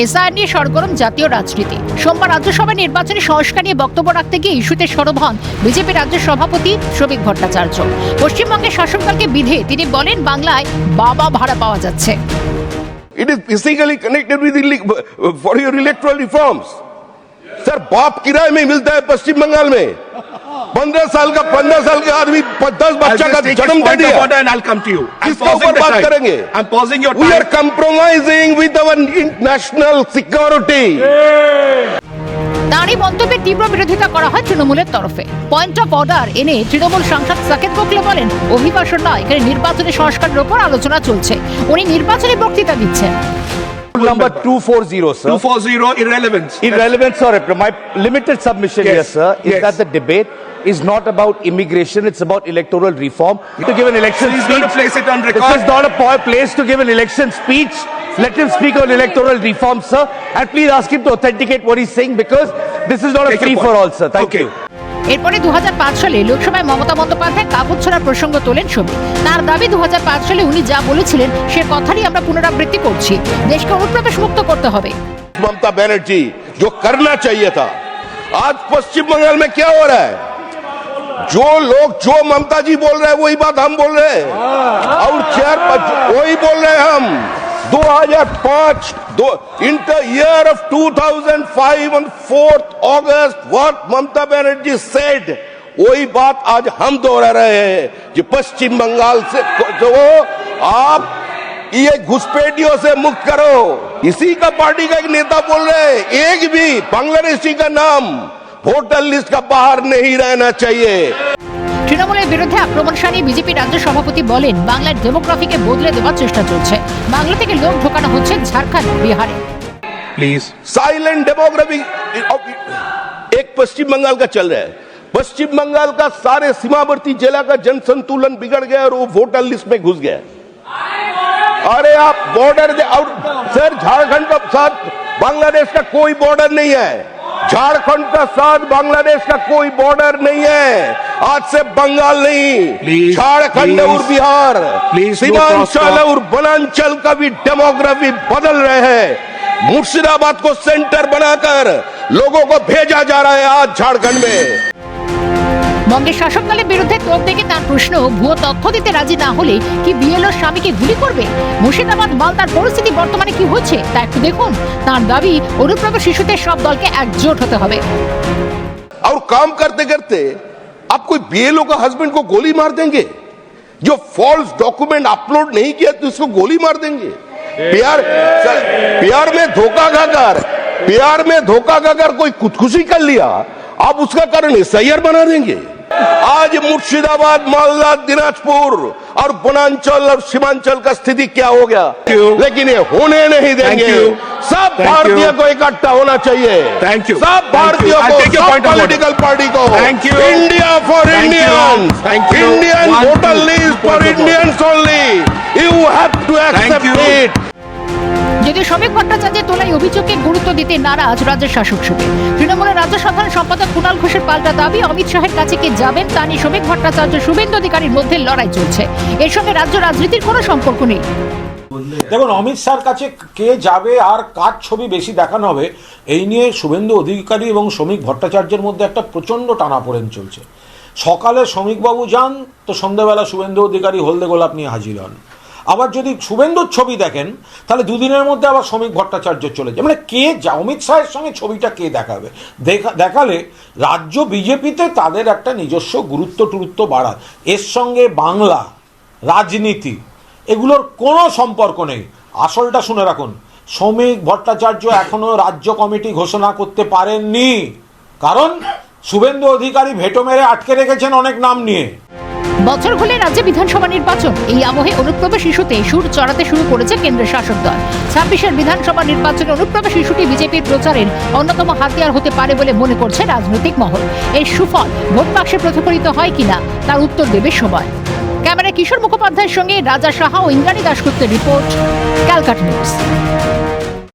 SIR নিয়ে সরগরম জাতীয় রাজনীতি। সোমবার রাজ্যসভায় নির্বাচনী সংস্কার নিয়ে বক্তব্য রাখতে গিয়ে ইস্যুতে সরব হন বিজেপি রাজ্য সভাপতি শ্রমিক ভট্টাচার্য। পশ্চিমবঙ্গের শাসনকালকে বিধে তিনি বলেন, বাংলায় বাবা ভাড়া পাওয়া যাচ্ছে। It is physically connected with for your electoral reforms. Sir बाप किराए में मिलता है पश्चिम बंगाल में। 15 साल के आदमी 10 बच्चा का जन्म दे दिया। किसके ऊपर बात करेंगे? We are compromising with our national security. তাঁরই মন্তব্যের তীব্র বিরোধিতা করা হয় তৃণমূলের তরফে। পয়েন্ট অফ অর্ডার এনে তৃণমূল সাংসদ সাকেত গোখলে বলেন, অভিবাসন নয়, এখানে নির্বাচনী সংস্কারের উপর আলোচনা চলছে। উনি নির্বাচনী বক্তৃতা দিচ্ছেন। Number 240, sir. 240, irrelevance. Irrelevant, sorry. My limited submission here, sir, is that the debate is not about immigration, it's about electoral reform. To give an election He's speech. going to place it on record. This is not a place to give an election speech. Let him speak on electoral reform, sir. And please ask him to authenticate what he's saying, because this is not a free for all, sir. Thank you. এরপরে 2005 সালে লোকসভায় মমতা বন্দ্যোপাধ্যায় কাগজ ছড়ার প্রসঙ্গ তোলেন শ্রমিক। তার দাবি 2005 সালে উনি যা বলেছিলেন সে কথারই আমরা পুনরাবৃত্তি করছি। দেশকে অনুপ্রবেশ মুক্ত করতে হবে। ममता बनर्जी जो करना चाहिए था, आज पश्चिम बंगाल में क्या हो रहा है? जो ममता जी बोल रहे हैं वही बात हम बोल रहे हैं, और वही बोल रहे हैं हम। 2005 in the year of 2005 on 4th August what Mamata Banerjee said, वही बात आज हम दोहरा रहे हैं कि पश्चिम बंगाल से जो आप ये घुसपैठियों से मुक्त करो। इसी का पार्टी का एक नेता बोल रहे हैं, एक भी बांग्लादेशी का नाम वोटर लिस्ट का बाहर नहीं रहना चाहिए। তৃণমূলের বিরুদ্ধে আক্রমণ সানিয়ে বিজেপি রাজ্য সভাপতি বলেন, বাংলার ডেমোগ্রাফিকে বদলে দেওয়ার চেষ্টা চলছে। বাংলা থেকে লোক ঢোকানো হচ্ছে ঝাড়খণ্ড, বিহারে। Please. साइलेंट डेमोग्राफी एक पश्चिम बंगाल का चल रहा है। पश्चिम बंगाल का सारे सीमावर्ती जिला का जनसंतुलन बिगड़ गया और वो वोटर लिस्ट में घुस गया। अरे आप बॉर्डर और सर झारखंड का साथ बांग्लादेश का कोई बॉर्डर नहीं है। झारखंड का साथ बांग्लादेश का कोई बॉर्डर नहीं है। आज से बंगाल नहीं, झारखंड और बिहार, सीमांचल और वनांचल का भी डेमोग्राफी बदल रहे हैं। मुर्शिदाबाद को सेंटर बनाकर लोगों को भेजा जा रहा है आज झारखंड में। বঙ্গের শাসকদলের বিরুদ্ধে তোপ দেখে তার প্রশ্ন, ভুয়ো তথ্য দিতে রাজি না হলে কি বিএলওর স্বামীকে গুলি করবে? মুর্শিদাবাদ মালদার পরিস্থিতি বর্তমানে কি হচ্ছে তা একটু দেখুন। তার দাবি, অনুপ্রবেশ ইস্যুতে সব দলকে একজোট হতে হবে। और काम करते करते आप कोई बीएलओ का हस्बैंड को गोली मार देंगे? जो फॉल्स डॉक्यूमेंट अपलोड नहीं किया तो उसको गोली मार देंगे? प्यार में धोखा खाकर कोई खुदकुशी कर लिया, आप उसका कारण एसआईआर बना देंगे? आज मुर्शिदाबाद, मालदा, दिनाजपुर और वनांचल और सीमांचल का स्थिति क्या हो गया, लेकिन ये होने नहीं देंगे। सब भारतीयों को इकट्ठा होना चाहिए। सब भारतीयों को, सब पॉलिटिकल पार्टी को। India for Indians, Indian voter list for Indians only. You have to accept it. যদিও শ্রমিক ভট্টাচার্যের তোলায় অভিযোগকে গুরুত্ব দিতে নারাজ রাজ্যের শাসক শিবির। তৃণমূলের রাজ্য সাধারণ সম্পাদক কুণাল ঘোষের পাল্টা দাবি, অমিত শাহের কাছে কে যাবেন তা নিয়ে শ্রমিক ভট্টাচার্য শুভেন্দু অধিকারীর মধ্যে লড়াই চলছে। এর সঙ্গে রাজ্য রাজনীতির কোনো সম্পর্ক নেই। দেখুন, অমিত শাহর কাছে কে যাবে আর কার ছবি বেশি দেখানো হবে, এই নিয়ে শুভেন্দু অধিকারী এবং শ্রমিক ভট্টাচার্যের মধ্যে একটা প্রচণ্ড টানাপোড়েন চলছে। সকালে শ্রমিকবাবু যান তো সন্ধ্যাবেলা শুভেন্দু অধিকারী হলদে গোলাপ নিয়ে হাজির হন। আবার যদি শুভেন্দুর ছবি দেখেন তাহলে দুদিনের মধ্যে আবার শ্রমিক ভট্টাচার্য চলে যায়। মানে কে অমিত শাহের সঙ্গে ছবিটা কে দেখাবে? দেখালে রাজ্য বিজেপিতে তাদের একটা নিজস্ব গুরুত্ব বাড়ায়। এর সঙ্গে বাংলা রাজনীতি এগুলোর কোনো সম্পর্ক নেই। আসলটা শুনে রাখুন, শ্রমিক ভট্টাচার্য এখনো রাজ্য কমিটি ঘোষণা করতে পারেননি, কারণ শুভেন্দু অধিকারী ভেটো মেরে আটকে রেখেছেন অনেক নাম নিয়ে। বছর হলে রাজ্যে বিধানসভা নির্বাচন, এই আবহে অনুপ্রবেশ ইস্যুতে সুর চড়াতে শুরু করেছে কেন্দ্রের শাসক দল। 26-এর বিধানসভা নির্বাচনে অনুপ্রবেশ ইস্যুটি বিজেপির প্রচারের অন্যতম হাতিয়ার হতে পারে বলে মনে করছে রাজনৈতিক মহল। এর সুফল ভোট বাক্সে প্রতিফলিত হয় কিনা তার উত্তর দেবে সময়। ক্যামেরায় কিশোর মুখোপাধ্যায়ের সঙ্গে রাজা সাহা ও ইন্দ্রাণী দাশগুপ্তের রিপোর্ট, ক্যালকাটা নিউজ।